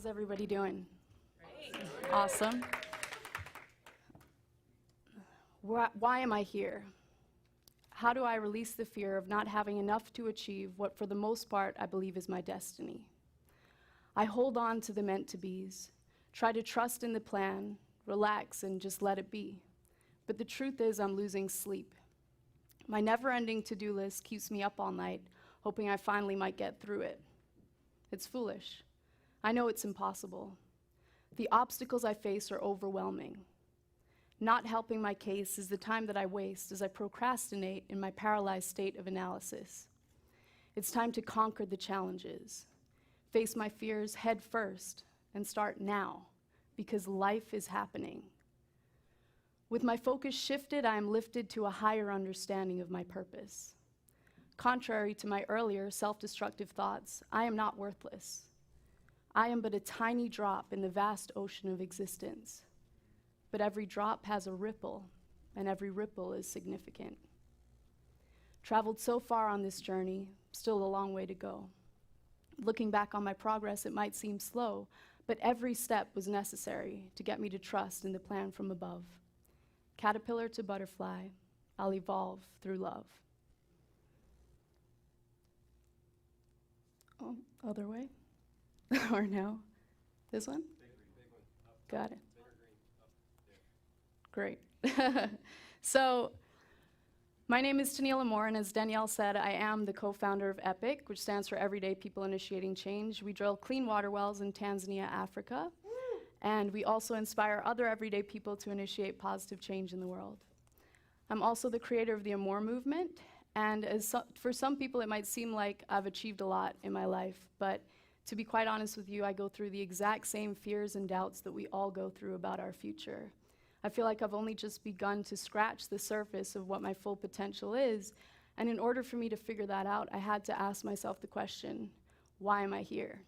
How's everybody doing? Great. Awesome. Why am I here? How do I release the fear of not having enough to achieve what, for the most part, I believe is my destiny? I hold on to the meant-to-bes, try to trust in the plan, relax, and just let it be. But the truth is I'm losing sleep. My never-ending to-do list keeps me up all night, hoping I finally might get through it. It's foolish. I know it's impossible. The obstacles I face are overwhelming. Not helping my case is the time that I waste as I procrastinate in my paralyzed state of analysis. It's time to conquer the challenges, face my fears head first, and start now, because life is happening. With my focus shifted, I am lifted to a higher understanding of my purpose. Contrary to my earlier self-destructive thoughts, I am not worthless. I am but a tiny drop in the vast ocean of existence. But every drop has a ripple, and every ripple is significant. Traveled so far on this journey, still a long way to go. Looking back on my progress, it might seem slow, but every step was necessary to get me to trust in the plan from above. Caterpillar to butterfly, I'll evolve through love. Oh, other way? Or no? This one? Big one. Up. Got it. Bigger green. Up there. Great. So, my name is Tennille Amor, and as Danielle said, I am the co-founder of E.P.I.C, which stands for Everyday People Initiating Change. We drill clean water wells in Tanzania, Africa, and we also inspire other everyday people to initiate positive change in the world. I'm also the creator of the Amor movement, and for some people it might seem like I've achieved a lot in my life, but to be quite honest with you, I go through the exact same fears and doubts that we all go through about our future. I feel like I've only just begun to scratch the surface of what my full potential is, and in order for me to figure that out, I had to ask myself the question, why am I here?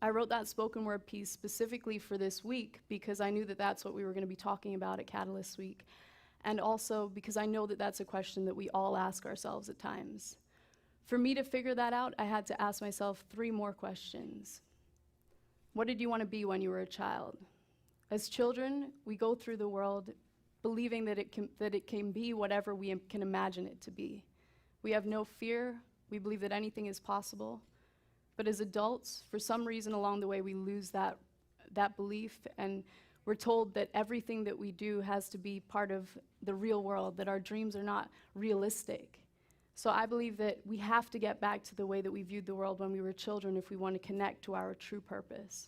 I wrote that spoken word piece specifically for this week because I knew that that's what we were going to be talking about at Catalyst Week, and also because I know that that's a question that we all ask ourselves at times. For me to figure that out, I had to ask myself 3 more questions. What did you want to be when you were a child? As children, we go through the world believing that it can be whatever we can imagine it to be. We have no fear. We believe that anything is possible. But as adults, for some reason along the way, we lose that belief, and we're told that everything that we do has to be part of the real world, that our dreams are not realistic. So I believe that we have to get back to the way that we viewed the world when we were children if we want to connect to our true purpose.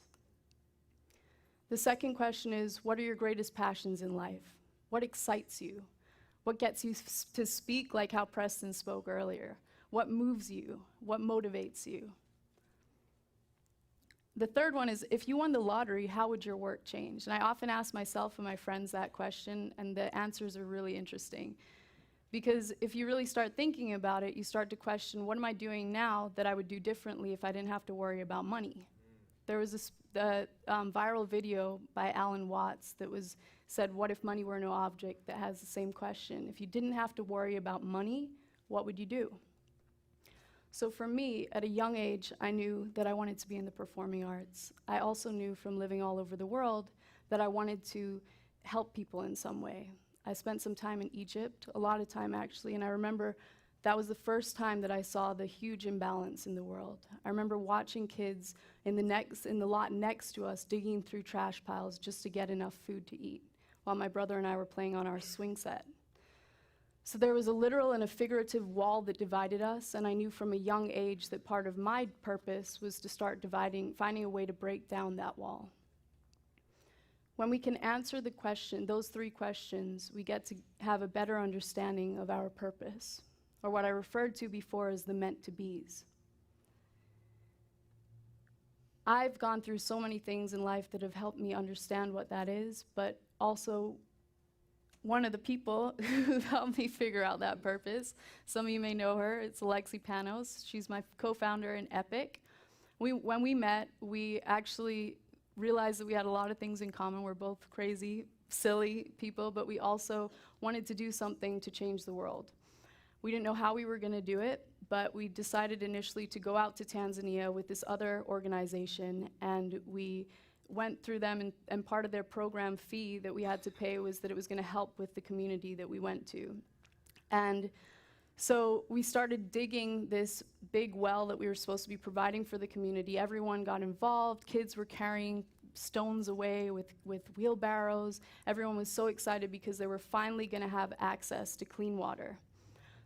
The second question is, what are your greatest passions in life? What excites you? What gets you to speak like how Preston spoke earlier? What moves you? What motivates you? The third one is, if you won the lottery, how would your work change? And I often ask myself and my friends that question, and the answers are really interesting. Because if you really start thinking about it, you start to question, what am I doing now that I would do differently if I didn't have to worry about money? There was this viral video by Alan Watts that said, what if money were no object, that has the same question. If you didn't have to worry about money, what would you do? So for me, at a young age, I knew that I wanted to be in the performing arts. I also knew from living all over the world that I wanted to help people in some way. I spent some time in Egypt, a lot of time actually, and I remember that was the first time that I saw the huge imbalance in the world. I remember watching kids in the lot next to us digging through trash piles just to get enough food to eat, while my brother and I were playing on our swing set. So there was a literal and a figurative wall that divided us, and I knew from a young age that part of my purpose was to start finding a way to break down that wall. When we can answer those 3 questions, we get to have a better understanding of our purpose, or what I referred to before as the meant-to-bes. I've gone through so many things in life that have helped me understand what that is, but also one of the people who helped me figure out that purpose, some of you may know her, it's Alexi Panos. She's my co-founder in E.P.I.C. When we met, we actually realized that we had a lot of things in common. We're both crazy, silly people, but we also wanted to do something to change the world. We didn't know how we were going to do it, but we decided initially to go out to Tanzania with this other organization, and we went through them, and part of their program fee that we had to pay was that it was going to help with the community that we went to. And so we started digging this big well that we were supposed to be providing for the community. Everyone got involved. Kids were carrying stones away with wheelbarrows. Everyone was so excited because they were finally going to have access to clean water.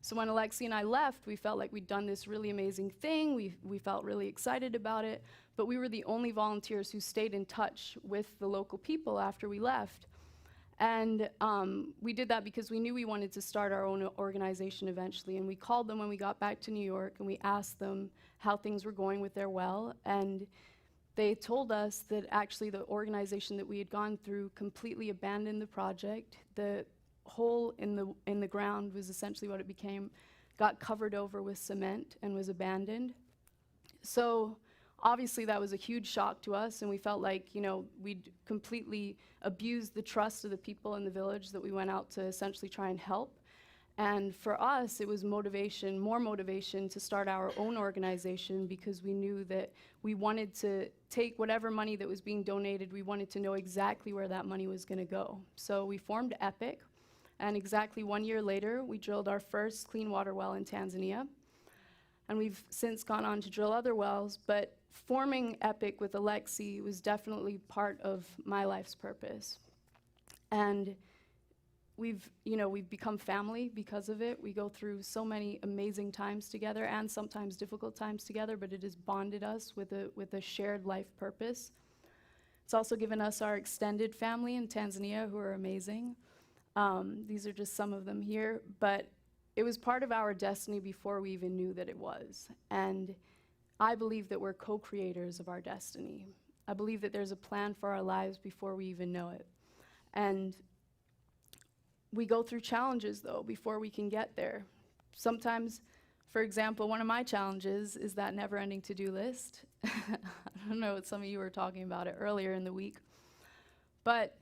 So when Alexi and I left, we felt like we'd done this really amazing thing. We felt really excited about it, but we were the only volunteers who stayed in touch with the local people after we left. And we did that because we knew we wanted to start our own organization eventually. And we called them when we got back to New York, and we asked them how things were going with their well. And they told us that actually the organization that we had gone through completely abandoned the project. The hole in the ground was essentially what it became, got covered over with cement and was abandoned. So obviously that was a huge shock to us, and we felt like, you know, we'd completely abused the trust of the people in the village that we went out to essentially try and help. And for us, it was motivation, more motivation to start our own organization, because we knew that we wanted to take whatever money that was being donated, we wanted to know exactly where that money was going to go. So we formed E.P.I.C, and exactly 1 year later, we drilled our first clean water well in Tanzania. And we've since gone on to drill other wells, but forming E.P.I.C with Alexi was definitely part of my life's purpose. And we've become family because of it. We go through so many amazing times together, and sometimes difficult times together, but it has bonded us with a shared life purpose. It's also given us our extended family in Tanzania, who are amazing. These are just some of them here, but it was part of our destiny before we even knew that it was. And I believe that we're co-creators of our destiny. I believe that there's a plan for our lives before we even know it. And we go through challenges, though, before we can get there. Sometimes, for example, one of my challenges is that never-ending to-do list. I don't know what some of you were talking about it earlier in the week. But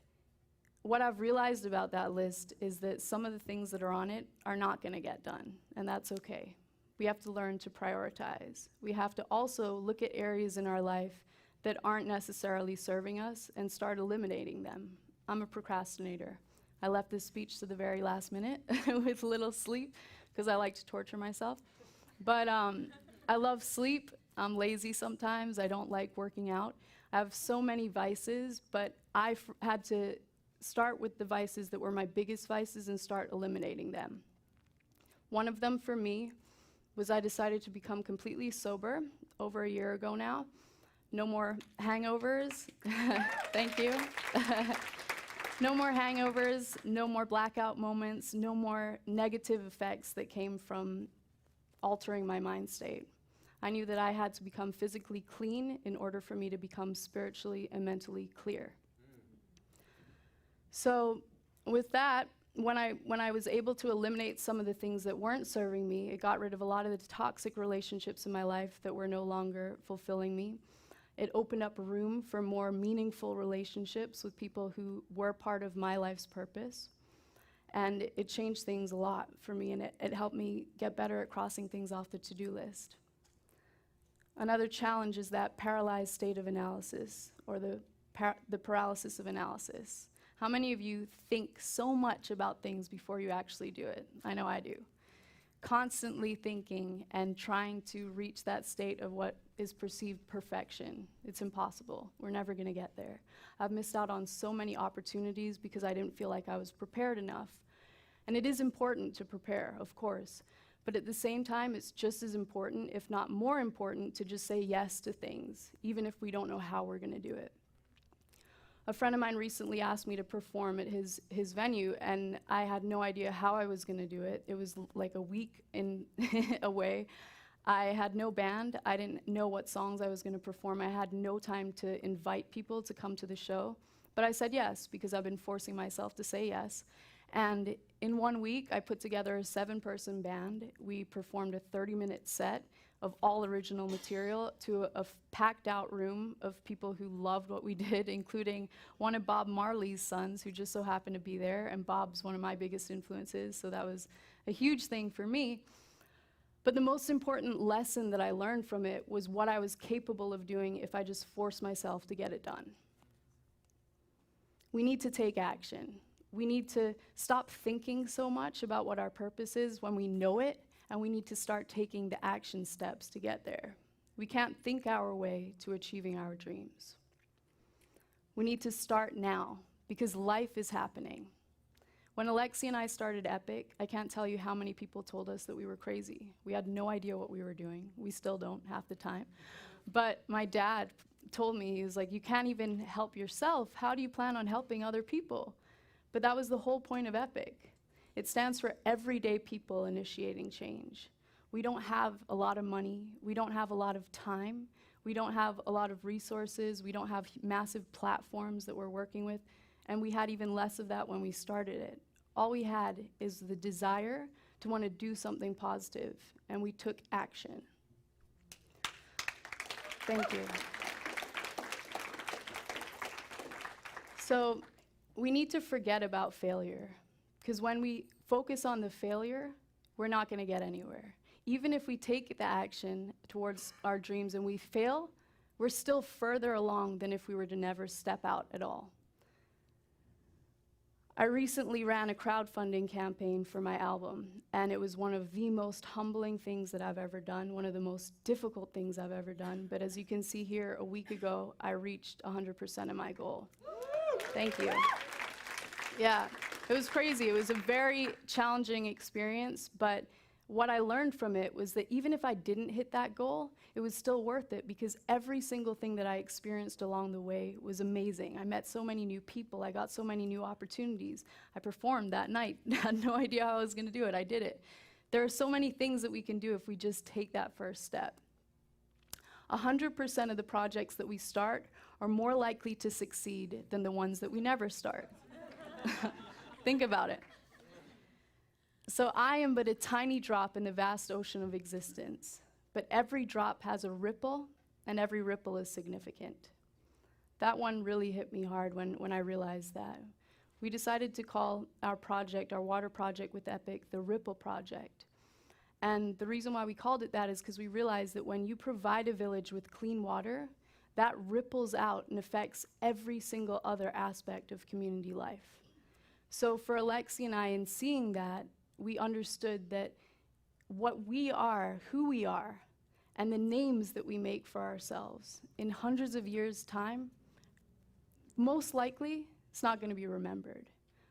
what I've realized about that list is that some of the things that are on it are not going to get done, and that's okay. We have to learn to prioritize. We have to also look at areas in our life that aren't necessarily serving us and start eliminating them. I'm a procrastinator. I left this speech to the very last minute with little sleep because I like to torture myself. But I love sleep. I'm lazy sometimes. I don't like working out. I have so many vices, but I had to start with the vices that were my biggest vices and start eliminating them. One of them for me was I decided to become completely sober over a year ago now. No more hangovers. Thank you. No more hangovers, no more blackout moments, no more negative effects that came from altering my mind state. I knew that I had to become physically clean in order for me to become spiritually and mentally clear. So with that, when I was able to eliminate some of the things that weren't serving me, it got rid of a lot of the toxic relationships in my life that were no longer fulfilling me. It opened up room for more meaningful relationships with people who were part of my life's purpose. And it changed things a lot for me, and it helped me get better at crossing things off the to-do list. Another challenge is that paralyzed state of analysis, or the paralysis of analysis. How many of you think so much about things before you actually do it? I know I do. Constantly thinking and trying to reach that state of what is perceived perfection. It's impossible. We're never going to get there. I've missed out on so many opportunities because I didn't feel like I was prepared enough. And it is important to prepare, of course. But at the same time, it's just as important, if not more important, to just say yes to things, even if we don't know how we're going to do it. A friend of mine recently asked me to perform at his venue, and I had no idea how I was going to do it. It was like a week away. I had no band. I didn't know what songs I was going to perform. I had no time to invite people to come to the show. But I said yes, because I've been forcing myself to say yes. And in 1 week, I put together a 7-person band. We performed a 30-minute set of all original material to a packed out room of people who loved what we did, including one of Bob Marley's sons, who just so happened to be there, and Bob's one of my biggest influences, so that was a huge thing for me. But the most important lesson that I learned from it was what I was capable of doing if I just forced myself to get it done. We need to take action. We need to stop thinking so much about what our purpose is when we know it, and we need to start taking the action steps to get there. We can't think our way to achieving our dreams. We need to start now, because life is happening. When Alexi and I started E.P.I.C, I can't tell you how many people told us that we were crazy. We had no idea what we were doing. We still don't half the time. But my dad told me, he was like, you can't even help yourself. How do you plan on helping other people? But that was the whole point of E.P.I.C. It stands for everyday people initiating change. We don't have a lot of money. We don't have a lot of time. We don't have a lot of resources. We don't have massive platforms that we're working with. And we had even less of that when we started it. All we had is the desire to want to do something positive, and we took action. Thank you. So we need to forget about failure, because when we focus on the failure, we're not going to get anywhere. Even if we take the action towards our dreams and we fail, we're still further along than if we were to never step out at all. I recently ran a crowdfunding campaign for my album, and it was one of the most humbling things that I've ever done, one of the most difficult things I've ever done. But as you can see here, a week ago, I reached 100% of my goal. Thank you. Yeah, it was crazy. It was a very challenging experience, but what I learned from it was that even if I didn't hit that goal, it was still worth it, because every single thing that I experienced along the way was amazing. I met so many new people. I got so many new opportunities. I performed that night. I had no idea how I was going to do it. I did it. There are so many things that we can do if we just take that first step. 100% of the projects that we start are more likely to succeed than the ones that we never start. Think about it. So I am but a tiny drop in the vast ocean of existence, but every drop has a ripple, and every ripple is significant. That one really hit me hard when I realized that. We decided to call our project, our water project with E.P.I.C, the Ripple Project. And the reason why we called it that is because we realized that when you provide a village with clean water, that ripples out and affects every single other aspect of community life. So for Alexi and I, in seeing that, we understood that what we are, who we are, and the names that we make for ourselves, in hundreds of years' time, most likely, it's not going to be remembered.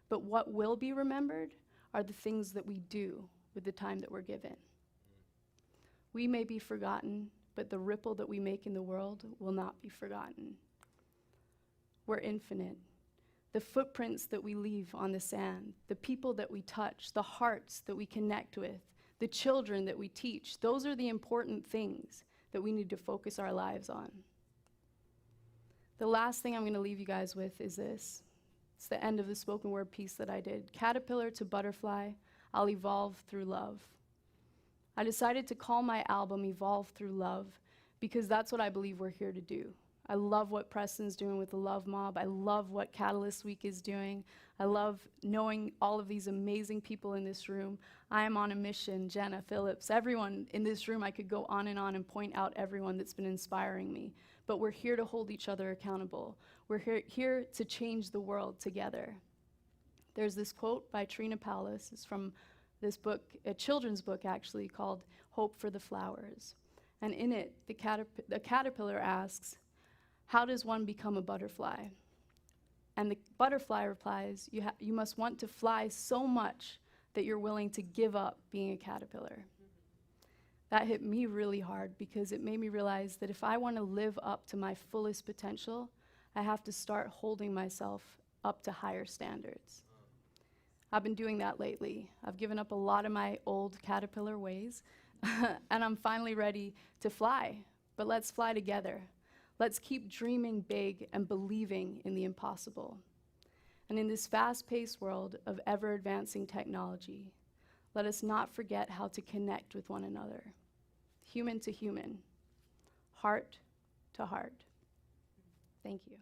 But what will be remembered are the things that we do with the time that we're given. We may be forgotten, but the ripple that we make in the world will not be forgotten. We're infinite. The footprints that we leave on the sand, the people that we touch, the hearts that we connect with, the children that we teach, those are the important things that we need to focus our lives on. The last thing I'm going to leave you guys with is this. It's the end of the spoken word piece that I did. Caterpillar to butterfly, I'll evolve through love. I decided to call my album Evolve Through Love because that's what I believe we're here to do. I love what Preston's doing with the Love Mob. I love what Catalyst Week is doing. I love knowing all of these amazing people in this room. I am on a mission, Jenna, Phillips, everyone in this room. I could go on and point out everyone that's been inspiring me. But we're here to hold each other accountable. We're here to change the world together. There's this quote by Trina Palace. It's from this book, a children's book actually, called Hope for the Flowers. And in it, the caterpillar asks, how does one become a butterfly? And the butterfly replies, you must want to fly so much that you're willing to give up being a caterpillar. That hit me really hard because it made me realize that if I want to live up to my fullest potential, I have to start holding myself up to higher standards. I've been doing that lately. I've given up a lot of my old caterpillar ways, and I'm finally ready to fly. But let's fly together. Let's keep dreaming big and believing in the impossible. And in this fast-paced world of ever-advancing technology, let us not forget how to connect with one another, human to human, heart to heart. Thank you.